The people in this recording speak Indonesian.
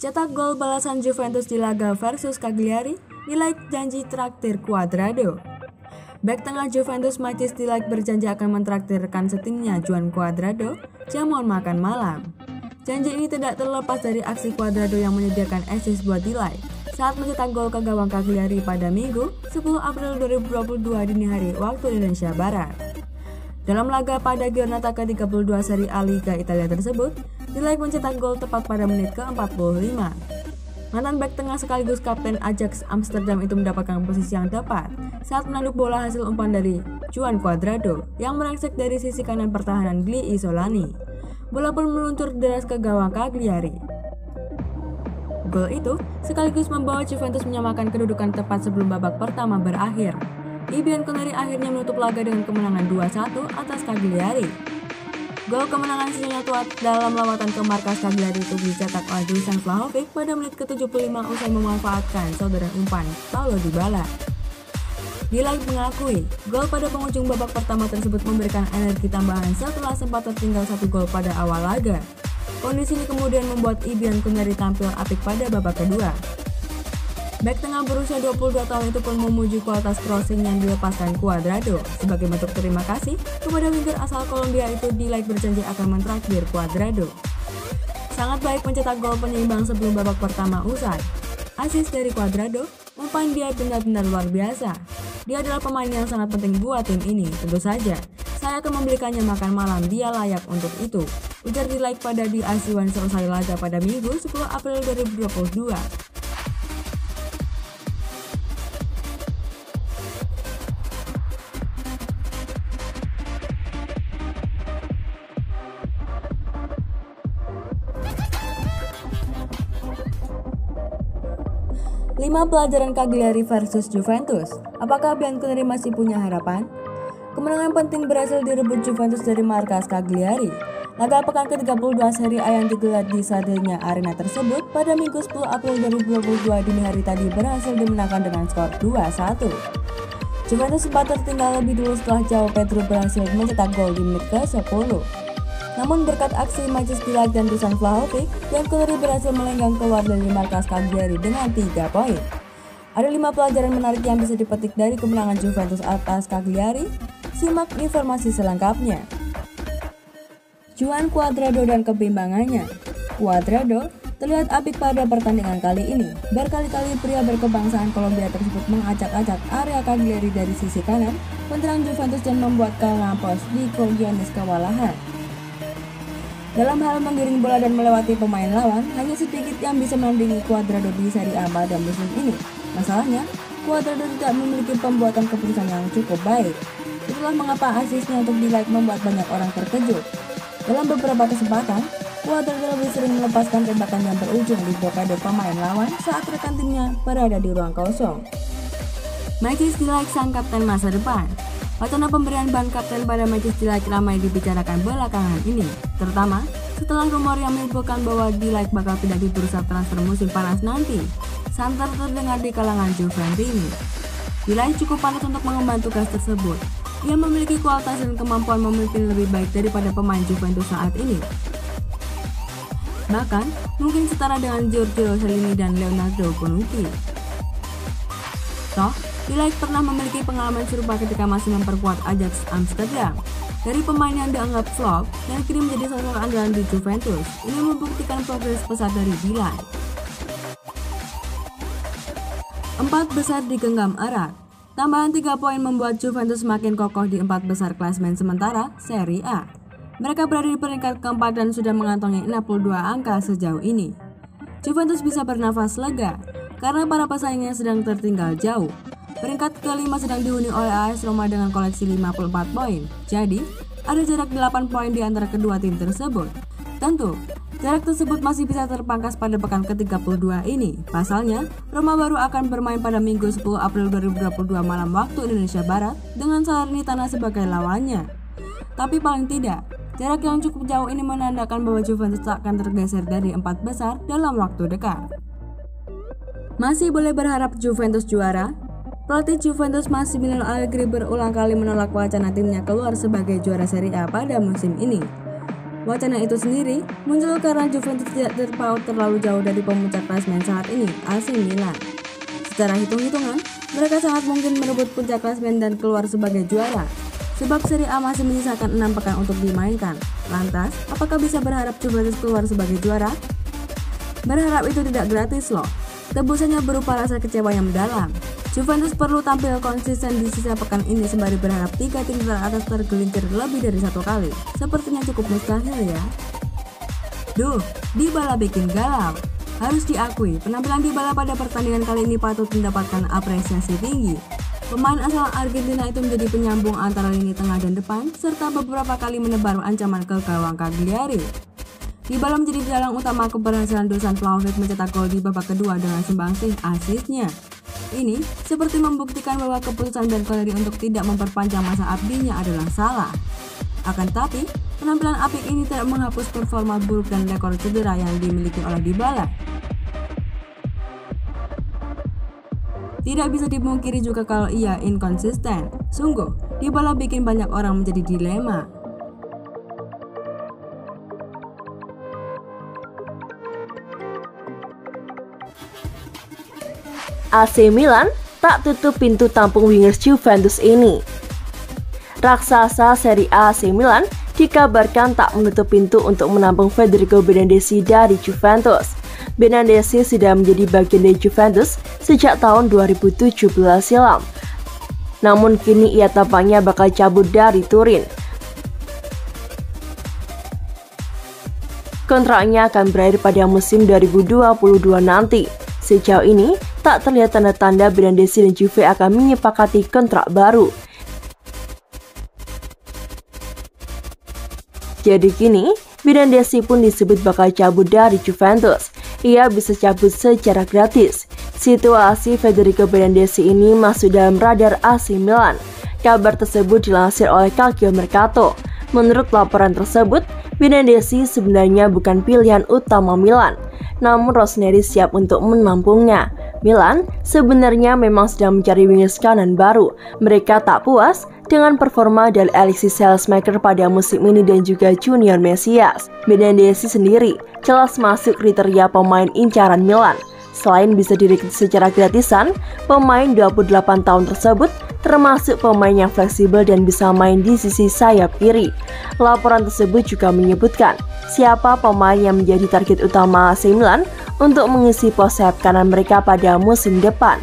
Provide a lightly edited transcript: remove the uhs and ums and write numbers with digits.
cetak gol balasan Juventus di laga versus Cagliari, nilai janji traktir Cuadrado. Bek tengah Juventus Matthijs de Ligt berjanji akan mentraktir rekan setimnya Joan Cuadrado jamuan makan malam. Janji ini tidak terlepas dari aksi Cuadrado yang menyediakan assist buat de Ligt saat mencetak gol ke gawang Cagliari pada Minggu 10 April 2022 dini hari waktu Indonesia Barat. Dalam laga pada Giornata ke-32 Serie A Liga Italia tersebut, de Ligt mencetak gol tepat pada menit ke-45. Mantan bek tengah sekaligus kapten Ajax Amsterdam itu mendapatkan posisi yang tepat saat menanduk bola hasil umpan dari Joan Cuadrado yang merangsek dari sisi kanan pertahanan Gli Isolani. Bola pun meluncur deras ke gawang Cagliari. Gol itu sekaligus membawa Juventus menyamakan kedudukan tepat sebelum babak pertama berakhir. Bianconeri akhirnya menutup laga dengan kemenangan 2-1 atas Cagliari. Gol kemenangan sinyal kuat dalam lawatan ke markas Cagliari itu dicetak oleh Dusan Vlahovic pada menit ke-75 usai memanfaatkan saudara umpan Paulo Dybala. De Ligt mengakui gol pada penghujung babak pertama tersebut memberikan energi tambahan setelah sempat tertinggal 1 gol pada awal laga. Kondisi ini kemudian membuat Bianconeri tampil apik pada babak kedua. Bek tengah berusia 22 tahun itu pun memuji kualitas crossing yang dilepaskan Cuadrado. Sebagai bentuk terima kasih kepada winger asal Kolombia itu, de Ligt berjanji akan mentraktir Cuadrado. Sangat baik mencetak gol penyeimbang sebelum babak pertama usai. Assist dari Cuadrado umpan dia benar-benar luar biasa. Dia adalah pemain yang sangat penting buat tim ini. Tentu saja, saya akan membelikannya makan malam, dia layak untuk itu, ujar de Ligt pada di Asuhan selesai laga pada Minggu 10 April 2022. 5 pelajaran Cagliari versus Juventus. Apakah Bianconeri masih punya harapan? Kemenangan penting berhasil direbut Juventus dari markas Cagliari. Laga pekan ke-32 Serie A yang digelar di Sardinia Arena tersebut pada Minggu 10 April 2022 dini hari tadi berhasil dimenangkan dengan skor 2-1. Juventus sempat tertinggal lebih dulu setelah João Pedro berhasil mencetak gol di menit ke-10. Namun berkat aksi Matthijs de Ligt dan Dusan Vlahovic, Bianconeri berhasil melenggang keluar dari markas Cagliari dengan 3 poin. Ada 5 pelajaran menarik yang bisa dipetik dari kemenangan Juventus atas Cagliari. Simak informasi selengkapnya. Joan Cuadrado dan kebimbangannya. Cuadrado terlihat apik pada pertandingan kali ini. Berkali-kali pria berkebangsaan Kolombia tersebut mengacak-acak area Cagliari dari sisi kanan, menyerang Juventus dan membuat Campos di Giannis kewalahan. Dalam hal menggiring bola dan melewati pemain lawan, hanya sedikit yang bisa menandingi Cuadrado di Serie A pada musim ini. Masalahnya, Cuadrado tidak memiliki pembuatan keputusan yang cukup baik. Itulah mengapa asisnya untuk de Ligt membuat banyak orang terkejut. Dalam beberapa kesempatan, Cuadrado lebih sering melepaskan tembakan yang berujung di blokade pemain lawan saat rekan timnya berada di ruang kosong. Matthijs de Ligt sang kapten masa depan. Wacana pemberian ban kapten pada Matthijs de Ligt ramai dibicarakan belakangan ini, terutama setelah rumor yang menyebutkan bahwa de Ligt bakal pindah di bursa transfer musim panas nanti. Santer terdengar di kalangan Juventini. De Ligt cukup pantas untuk mengemban tugas tersebut. Ia memiliki kualitas dan kemampuan memimpin lebih baik daripada pemain Juventus saat ini. Bahkan mungkin setara dengan Giorgio Chiellini dan Leonardo Bonucci. Toh, de Ligt pernah memiliki pengalaman serupa ketika masih memperkuat Ajax Amsterdam. Dari pemain yang dianggap flop dan kini menjadi sosok andalan di Juventus, ini membuktikan progres pesat dari de Ligt. 4 besar digenggam erat. Tambahan 3 poin membuat Juventus semakin kokoh di 4 besar klasemen sementara Serie A. Mereka berada di peringkat keempat dan sudah mengantongi 62 angka sejauh ini. Juventus bisa bernafas lega karena para pesaingnya sedang tertinggal jauh. Peringkat kelima sedang dihuni oleh AS Roma dengan koleksi 54 poin. Jadi, ada jarak 8 poin di antara kedua tim tersebut. Tentu, jarak tersebut masih bisa terpangkas pada pekan ke-32 ini. Pasalnya, Roma baru akan bermain pada Minggu 10 April 2022 malam waktu Indonesia Barat dengan Salernitana sebagai lawannya. Tapi paling tidak, jarak yang cukup jauh ini menandakan bahwa Juventus tak akan tergeser dari 4 besar dalam waktu dekat. Masih boleh berharap Juventus juara? Pelatih Juventus Massimiliano Allegri berulang kali menolak wacana timnya keluar sebagai juara Serie A pada musim ini. Wacana itu sendiri muncul karena Juventus tidak terpaut terlalu jauh dari pemuncak klasemen saat ini, AC Milan. Secara hitung-hitungan, mereka sangat mungkin merebut puncak klasemen dan keluar sebagai juara. Sebab Serie A masih menyisakan 6 pekan untuk dimainkan. Lantas, apakah bisa berharap Juventus keluar sebagai juara? Berharap itu tidak gratis loh. Tebusannya berupa rasa kecewa yang mendalam. Juventus perlu tampil konsisten di sisa pekan ini sembari berharap 3 tim teratas tergelincir lebih dari 1 kali. Sepertinya cukup mustahil ya. Duh, Dybala bikin galau. Harus diakui, penampilan Dybala pada pertandingan kali ini patut mendapatkan apresiasi tinggi. Pemain asal Argentina itu menjadi penyambung antara lini tengah dan depan, serta beberapa kali menebar ancaman ke gawang Cagliari. Dybala menjadi dalang utama keberhasilan Dusan Vlahovic mencetak gol di babak kedua dengan sumbangsih asisnya. Ini seperti membuktikan bahwa keputusan Bencaleri untuk tidak memperpanjang masa abdinya adalah salah. Akan tetapi, penampilan apik ini tidak menghapus performa buruk dan rekor cedera yang dimiliki oleh Dybala. Tidak bisa dimungkiri juga kalau ia inkonsisten. Sungguh, Dybala bikin banyak orang menjadi dilema. AC Milan tak tutup pintu tampung wingers Juventus ini. Raksasa Serie A AC Milan dikabarkan tak menutup pintu untuk menampung Federico Bernardeschi dari Juventus. Bernardeschi sudah menjadi bagian dari Juventus sejak tahun 2017 silam. Namun kini ia tampaknya bakal cabut dari Turin. Kontraknya akan berakhir pada musim 2022 nanti. Sejauh ini, tak terlihat tanda-tanda Bernardeschi dan Juve akan menyepakati kontrak baru. Jadi kini, Bernardeschi pun disebut bakal cabut dari Juventus. Ia bisa cabut secara gratis. Situasi Federico Bernardeschi ini masuk dalam radar AC Milan. Kabar tersebut dilansir oleh Calciomercato. Menurut laporan tersebut, Bernardeschi sebenarnya bukan pilihan utama Milan. Namun Rossoneri siap untuk menampungnya. Milan sebenarnya memang sedang mencari wingers kanan baru. Mereka tak puas dengan performa dari Alexis Saelemaekers pada musim ini dan juga Junior Mesias. Bernardeschi sendiri jelas masuk kriteria pemain incaran Milan. Selain bisa direkrut secara gratisan, pemain 28 tahun tersebut termasuk pemain yang fleksibel dan bisa main di sisi sayap kiri. Laporan tersebut juga menyebutkan siapa pemain yang menjadi target utama AC Milan untuk mengisi pos sayap kanan mereka pada musim depan.